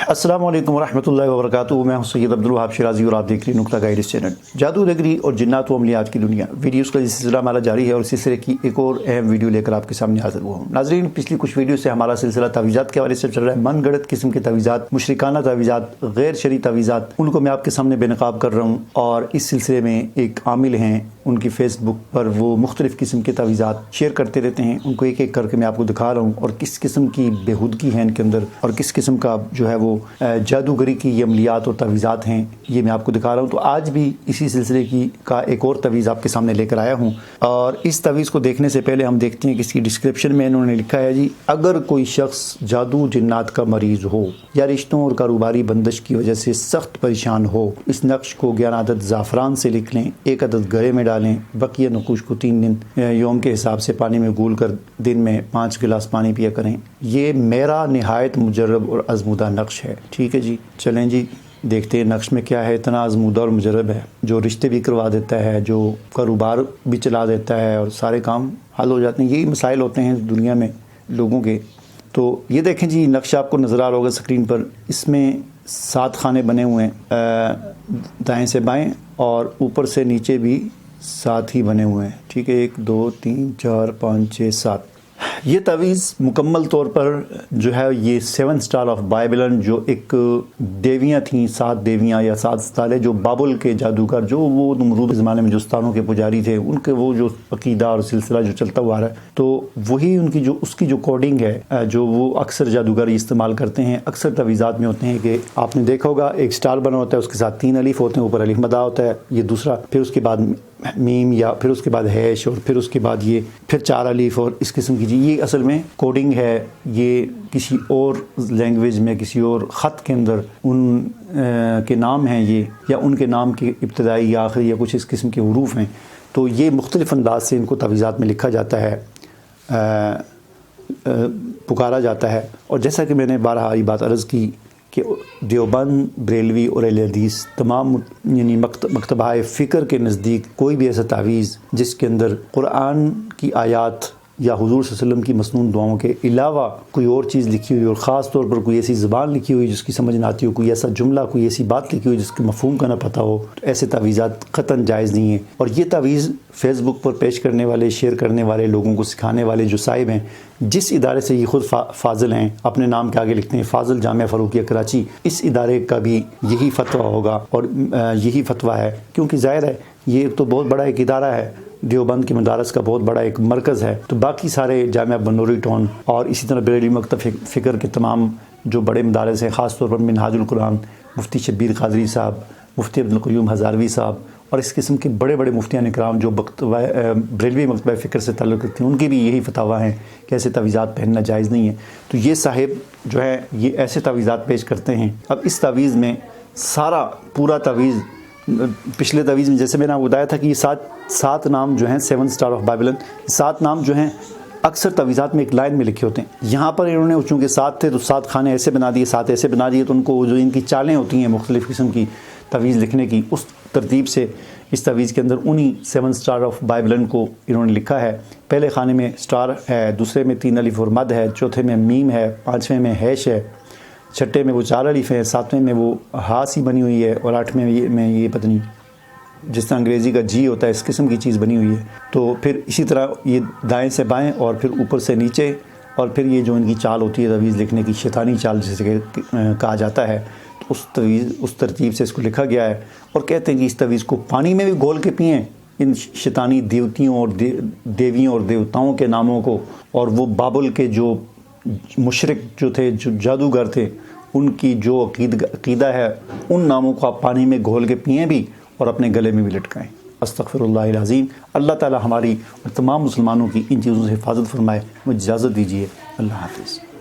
अस्सलामु अलैकुम वरहमतुल्लाहि वबरकातुहू। मैं हूं सैयद अब्दुल वहाब शिराजी और आप देख रहे हैं नुक्ता गाइडेंस चैनल। जादू नगरी और जिन्नात व अमलियात की दुनिया वीडियोस का सिलसिला हमारा जारी है और सिलसिले की एक और अहम वीडियो लेकर आपके सामने हाजिर हुआ हूं। नाज़रीन, पिछली कुछ वीडियो से हमारा सिलसिला तावीज़ात के हवाले से चल रहा है। मन गढ़ंत किस्म के तावीज़ात, मुशरिकाना तावीज़ात, गैर शरई तावीज़ात, उनको मैं आपके सामने बेनकाब कर रहा हूँ। और इस सिलसिले में एक आमिल हैं, उनकी फेसबुक पर वो मुख्तलिफ़ किस्म के तावीज़ात शेयर करते रहते हैं। उनको एक एक करके मैं आपको दिखा रहा हूँ और किस किस्म की बेहूदगी है इनके अंदर और किस किस्म का जो है वो जादूगरी की ये अमलियात और तावीज़ात हैं, ये मैं आपको दिखा रहा हूँ। तो आज भी इसी सिलसिले की का एक और तावीज़ आपके सामने लेकर आया हूँ। और इस तावीज़ को देखने से पहले हम देखते हैं कि इसकी डिस्क्रिप्शन में इन्होंने लिखा है जी, अगर कोई शख्स जादू जिन्नात का मरीज़ हो या रिश्तों और कारोबारी बंदिश की वजह से सख्त परेशान हो, इस नक्श को 11 अदद ज़ाफ़रान से लिख लें, 1 अदद गले में डालें, बकिया नकुश को 3 दिन योम के हिसाब से पानी में घोल कर दिन में 5 गिलास पानी पिया करें। ये मेरा निहायत मुजर्रब और आज़मूदा नक्श है। ठीक है जी, चलें जी देखते हैं नक्श में क्या है। इतना आज़मूदा और मुजर्रब है, जो रिश्ते भी करवा देता है, जो कारोबार भी चला देता है और सारे काम हल हो जाते हैं। यही मसाइल होते हैं दुनिया में लोगों के। तो ये देखें जी, नक्शा आपको नज़र आ रहा होगा स्क्रीन पर। इसमें 7 खाने बने हुए हैं, दाएं से बाएं और ऊपर से नीचे भी 7 ही बने हुए हैं। ठीक है, 1 2 3 4 5 6 7। ये तावीज़ मुकम्मल तौर पर जो है ये 7 स्टार ऑफ बाइबलन, जो एक देवियाँ थीं, 7 देवियाँ या 7 सितारे, जो बाबुल के जादूगर, जो वो नमरूद के ज़माने में जो स्थानों के पुजारी थे, उनके वो जो अकीदा और सिलसिला जो चलता हुआ रहा है, तो वही उनकी जो उसकी जो कोडिंग है, जो वो अक्सर जादूगर इस्तेमाल करते हैं। अक्सर तावीज़ात में होते हैं कि आपने देखा होगा एक स्टार बना होता है, उसके साथ 3 अलीफ होते हैं, ऊपर अलीफ मदा होता है, ये दूसरा, फिर उसके बाद मीम या फिर उसके बाद हैश और फिर उसके बाद ये फिर 4 अलीफ और इस किस्म की। ये असल में कोडिंग है। ये किसी और लैंग्वेज में, किसी और ख़त के अंदर उन के नाम हैं ये, या उनके नाम की इब्तदाई या आखिरी या कुछ इस किस्म के हुरूफ हैं। तो ये मुख्तलिफ़ अंदाज से इनको तावीज़ात में लिखा जाता है, पुकारा जाता है। और जैसा कि मैंने बारहा ये बात अर्ज़ की कि देवबंद, बरेलवी और अहले हदीस तमाम यानी मकतबाए फ़िक्र के नज़दीक कोई भी ऐसा तावीज़ जिसके अंदर कुरान की आयात या हुज़ूर सल्लल्लाहु अलैहि वसल्लम की मसनून दुआओं के अलावा कोई और चीज़ लिखी हुई और ख़ास तौर पर कोई ऐसी ज़बान लिखी हुई जिसकी समझ ना आती हो, कोई ऐसा जुमला, कोई ऐसी बात लिखी हुई जिसके मफ़हूम का ना पता हो, तो ऐसे तावीज़ात क़तन जायज़ नहीं है। और ये तावीज़ फ़ेसबुक पर पेश करने वाले, शेयर करने वाले, लोगों को सिखाने वाले जो साहिब हैं, जिस इदारे से ये ख़ुद फ़ाज़िल हैं, अपने नाम के आगे लिखते हैं फ़ाज़िल जामिया फ़ारूकिया कराची, इस इदारे का भी यही फ़तवा होगा और यही फ़तवा है। क्योंकि ज़ाहिर है ये तो बहुत बड़ा एक इदारा है, देवबंद के मदारस का बहुत बड़ा एक मरकज़ है। तो बाकी सारे जामिया बनूरी टाउन और इसी तरह बरेलवी मकतब फ़िक्र के तमाम जो बड़े मदारस हैं, ख़ास तौर पर मिनहाजुल कुरान, मुफ्ती शब्बीर क़ादरी साहब, मुफ्ती अब्दुल क़य्यूम हज़ारवी साहब और इस किस्म के बड़े बड़े मुफ्तियान इकराम जो बरेलवी मकतब फ़िक्र से ताल्लुक़ रखते हैं, उनकी भी यही फतवा हैं कि ऐसे तावीज़ात पहनना जायज़ नहीं है। तो ये साहिब जो है ये ऐसे तावीज़ात पेश करते हैं। अब इस तावीज़ में सारा पूरा तावीज़, पिछले तावीज़ में जैसे मैंने आपको बताया था कि ये 7 नाम जो हैं 7 स्टार ऑफ बाइबलन, 7 नाम जो हैं अक्सर तावीज़ात में एक लाइन में लिखे होते हैं। यहाँ पर इन्होंने चूँकि 7 थे तो 7 खाने ऐसे बना दिए, 7 ऐसे बना दिए, तो उनको जो इनकी चालें होती हैं मुख्तलिफ़ किस्म की तावीज़ लिखने की, उस तरतीब से इस तावीज़ के अंदर उन्हीं 7 स्टार ऑफ बाइबलन को इन्होंने लिखा है। पहले खाने में स्टार है, दूसरे में 3 अलीफ और मद है, चौथे में मीम है, 5वें में हैश है, छठे में वो 4 अलीफ है, 7वें में वो हा सी बनी हुई है और 8वें में ये पता नहीं जिस तरह अंग्रेज़ी का जी होता है, इस किस्म की चीज़ बनी हुई है। तो फिर इसी तरह ये दाएं से बाएं और फिर ऊपर से नीचे, और फिर ये जो इनकी चाल होती है तावीज़ लिखने की, शैतानी चाल जिसे कहा जाता है, तो उस तरतीब से इसको लिखा गया है। और कहते हैं कि इस तावीज़ को पानी में भी घोल के पिएँ, इन शैतानी देवतियों और देवियों और देवताओं के नामों को, और वो बाबुल के जो मुशरिक जो थे, जो जादूगर थे, उनकी जो अकीदा है, उन नामों को आप पानी में घोल के पिएँ भी और अपने गले में भी लटकाएँ। अस्तग़फिरुल्लाहिल अज़ीम। अल्लाह ताला हमारी और तमाम मुसलमानों की इन चीज़ों से हिफाजत फरमाए। मुझे इजाज़त दीजिए। अल्लाह हाफ़िज़।